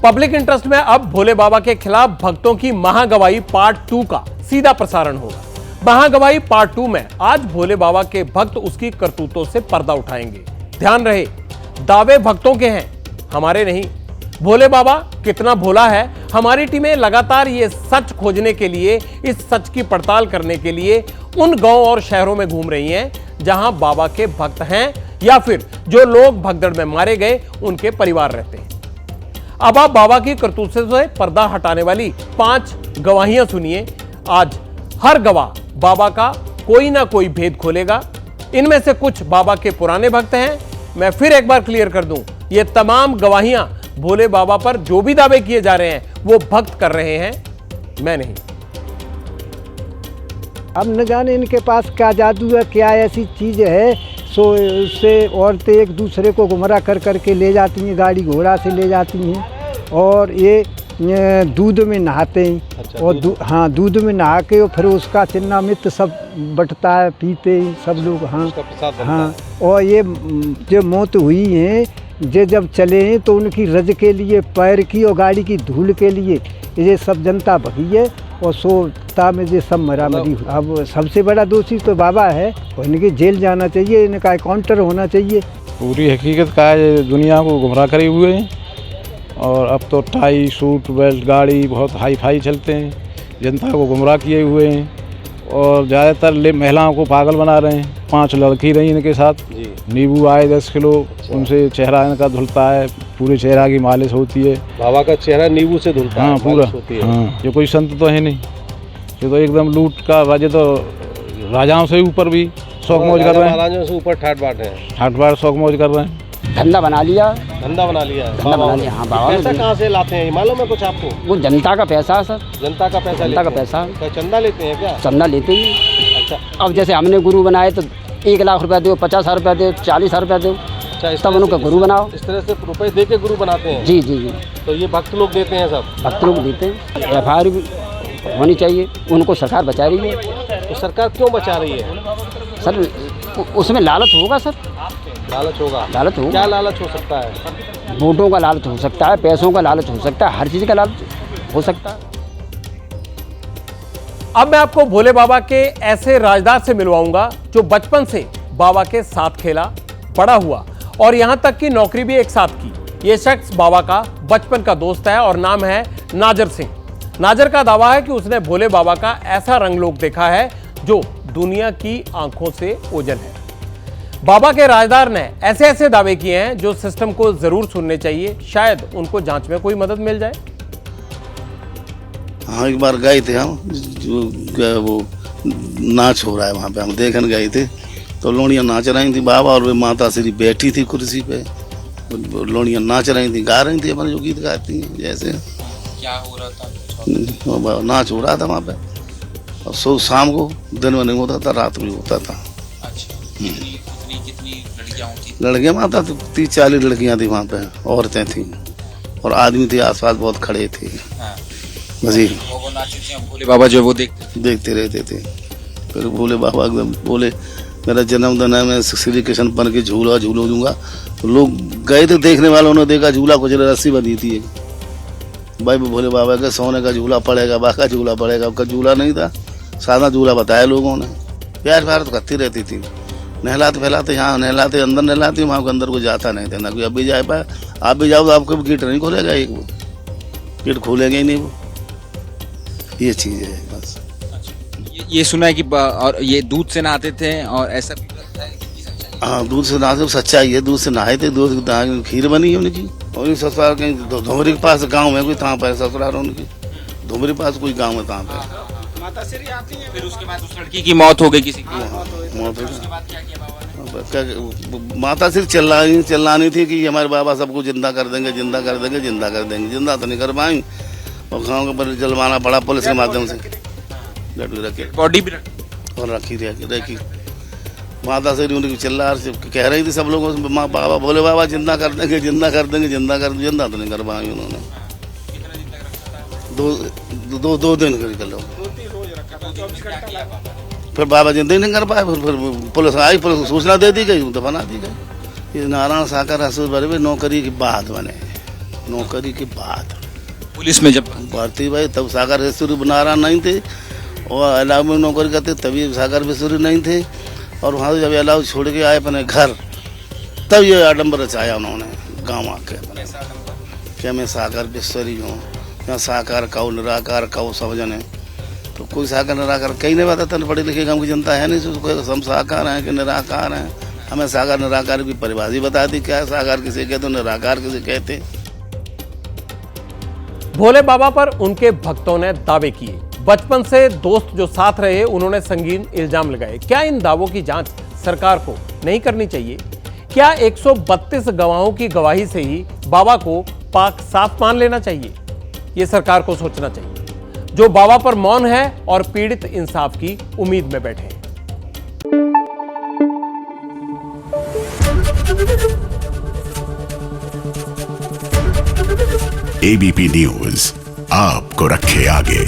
Public interest में अब भोले बाबा के खिलाफ भक्तों की महागवाही पार्ट 2 का सीधा प्रसारण होगा। महागवाही पार्ट 2 में आज भोले बाबा के भक्त उसकी करतूतों से पर्दा उठाएंगे। ध्यान रहे, दावे भक्तों के हैं, हमारे नहीं। भोले बाबा कितना भोला है, हमारी टीमें लगातार ये सच खोजने के लिए, इस सच की पड़ताल करने के लिए उन गांव और शहरों में घूम रही हैं जहां बाबा के भक्त हैं या फिर जो लोग भगदड़ में मारे गए उनके परिवार रहते हैं। अब आप बाबा की करतूतों से पर्दा हटाने वाली 5 गवाहियां सुनिए। आज हर गवाह बाबा का कोई ना कोई भेद खोलेगा। इनमें से कुछ बाबा के पुराने भक्त हैं। मैं फिर एक बार क्लियर कर दूं, ये तमाम गवाहियां भोले बाबा पर जो भी दावे किए जा रहे हैं वो भक्त कर रहे हैं, मैं नहीं। अब न जाने इनके पास क्या जादू है, क्या ऐसी चीज है, सो उससे औरतें एक दूसरे को गुमराह कर करके ले जाती हैं, गाड़ी घोड़ा से ले जाती हैं। और ये दूध में नहाते हैं। अच्छा, और हाँ, दूध में नहा के और फिर उसका चिन्ना मित्र सब बंटता है, पीते हैं सब लोग। हाँ, और ये जो मौत हुई है, ये जब चले हैं तो उनकी रज के लिए, पैर की और गाड़ी की धूल के लिए ये सब जनता भगी है और सोता में ये सब मरामरी। अब सबसे बड़ा दोषी तो बाबा है और इनके जेल जाना चाहिए, इनका काउंटर होना चाहिए। पूरी हकीकत का है, दुनिया को गुमराह करे हुए हैं। और अब तो टाई सूट बेल्ट गाड़ी बहुत हाई फाई चलते हैं, जनता को गुमराह किए हुए हैं और ज़्यादातर महिलाओं को पागल बना रहे हैं। 5 लड़की रही इनके साथ, नींबू आए 10 किलो, उनसे चेहरा इनका धुलता है, पूरे चेहरा की मालिश होती है। बाबा का चेहरा नींबू से धुलता है, पूरा। हाँ, ये कोई संत तो है नहीं, ये तो एकदम लूट का राजा, तो राजाओं से ऊपर भी शौक मौज कर रहे हैं, महाराजों से ऊपर ठाट बाट है, ठाट बाट शौक मौज कर रहे हैं। धंधा बना लिया। हाँ, बाबा पैसा कहाँ से लाते हैं मालूम है कुछ आपको? वो जनता का पैसा है सर, जनता का पैसा। क्या चंदा लेते हैं क्या? चंदा लेते ही। अच्छा, अब जैसे हमने गुरु बनाए तो 1 लाख रुपया दो, 50,000 रुपया दो, 40,000 रुपया दो, तब उनका गुरु बनाओ। इस तरह से रुपए दे के गुरु बनाते हैं? जी जी जी। तो ये भक्त लोग देते हैं, सब भक्त लोग देते हैं। FIR भी होनी चाहिए, उनको सरकार बचा रही है। तो सरकार क्यों बचा रही है सर? उसमें लालच होगा सर, लालच होगा। क्या लालच हो सकता है? वोटों का लालच हो सकता है, पैसों का लालच हो सकता है, हर चीज़ का लालच हो सकता है। अब मैं आपको भोले बाबा के ऐसे राजदार से मिलवाऊंगा जो बचपन से बाबा के साथ खेला, बड़ा हुआ और यहां तक कि नौकरी भी एक साथ की। यह शख्स बाबा का बचपन का दोस्त है और नाम है नाजर सिंह। नाजर का दावा है कि उसने भोले बाबा का ऐसा रंगलोक देखा है जो दुनिया की आंखों से ओझल है। बाबा के राजदार ने ऐसे ऐसे दावे किए हैं जो सिस्टम को जरूर सुनने चाहिए, शायद उनको जांच में कोई मदद मिल जाए। हाँ, एक बार गए थे हम, जो वो नाच हो रहा है वहाँ पे, हम देखने गए थे तो लोनियाँ नाच रही थी बाबा, और वे माता श्री बैठी थी कुर्सी पे, लोनियाँ नाच रही थी, गा रही थी अपने जो गीत गाती हैं। जैसे क्या हो रहा था? नाच हो रहा था वहाँ पे, और सो शाम को, दिन में नहीं होता था, रात में होता था। अच्छा, कितनी लड़कियाँ होती? लड़कियाँ माता 30-40 लड़कियाँ थी वहाँ पे, औरतें थी और आदमी थे आसपास बहुत खड़े थे। हाँ। जी, भोले बाबा जो वो देखते रहते थे। फिर भोले बाबा एकदम बोले, मेरा जन्मदिन है, मैं श्री कृष्ण बन के झूला दूंगा। तो लोग गए थे, देखने वालों ने देखा झूला कुछ रस्सी बनी थी भाई, भोले बाबा के सोने का झूला पड़ेगा, बाका झूला पड़ेगा। उसका झूला नहीं था, सादा झूला बताया लोगों ने। प्यार प्यार तो करती रहती थी, नहलाते फैलाते, यहाँ नहलाते, अंदर नहलाते, वहाँ के अंदर को जाता नहीं था ना कोई। अभी जा पाए, आप भी जाओ तो आपको गेट नहीं खोलेगा, एक वो गेट खोलेगा ही नहीं वो। ये चीज़ है बस। ये सुना है कि और ये दूध से नहाते थे और ऐसा भी है कि सच्चाई? हाँ, दूध से नहाते, सच्चाई है, दूध से नहाए थे, दूध की खीर बनी है उनकी। और ससुराल कहीं धुमरी के पास गाँव में कोई तहाँ पर ससुराल उनकी, धुमरी के पास कोई गाँव में तहाँ पर माता श्री आती है। फिर उसके बाद उस लड़की की मौत हो गई, किसी की मौत। उसके बाद क्या किया बाबा ने? माता सिर्फ चिल्लानी थी कि हमारे बाबा सबको जिंदा कर देंगे, जिंदा कर देंगे, जिंदा कर देंगे। जिंदा तो नहीं कर पाई और गाँव के पर जलवाना पड़ा पुलिस के माध्यम से। बॉडी भी और रखी माता से उनकी चिल्ला कह रही थी सब लोगों से, माँ बाबा भोले बाबा जिंदा कर देंगे, जिंदा कर देंगे, जिंदा कर देंगे। जिंदा तो नहीं कर पाई उन्होंने। 2 दिन कर लो। फिर बाबा जिंदा ही नहीं कर पाए। फिर पुलिस आई, पुलिस को सूचना दे दी गई, तो बना दी गई। ये नारायण साकर रसूल भरे नौकरी की बात बने, नौकरी के बाद पुलिस में जब भर्ती भाई तब सागर रेस्टोरेंट बना रहा नहीं थे और अलाव में नौकरी करते तभी सागर रेस्टोरेंट नहीं थे। और वहाँ से जब अलाव छोड़ के आए अपने घर तब ये आडम्बर रचाया उन्होंने गाँव आके क्या मैं साकार बिस्तरी हूँ, मैं साकार काऊ निराकार काऊ सब जने। तो कोई साकार निराकार कहीं नहीं बताता, पढ़े लिखे गाँव की जनता है नहीं उसको हम साकार हैं कि निराकार हैं। हमें साकार निराकार की परिभाषा बता दी क्या है, साकार किसे कहते, निराकार किसे कहते। भोले बाबा पर उनके भक्तों ने दावे किए, बचपन से दोस्त जो साथ रहे उन्होंने संगीन इल्जाम लगाए। क्या इन दावों की जांच सरकार को नहीं करनी चाहिए? क्या 132 गवाहों की गवाही से ही बाबा को पाक साफ मान लेना चाहिए? ये सरकार को सोचना चाहिए, जो बाबा पर मौन है और पीड़ित इंसाफ की उम्मीद में बैठे हैं। एबीपी न्यूज आपको रखे आगे।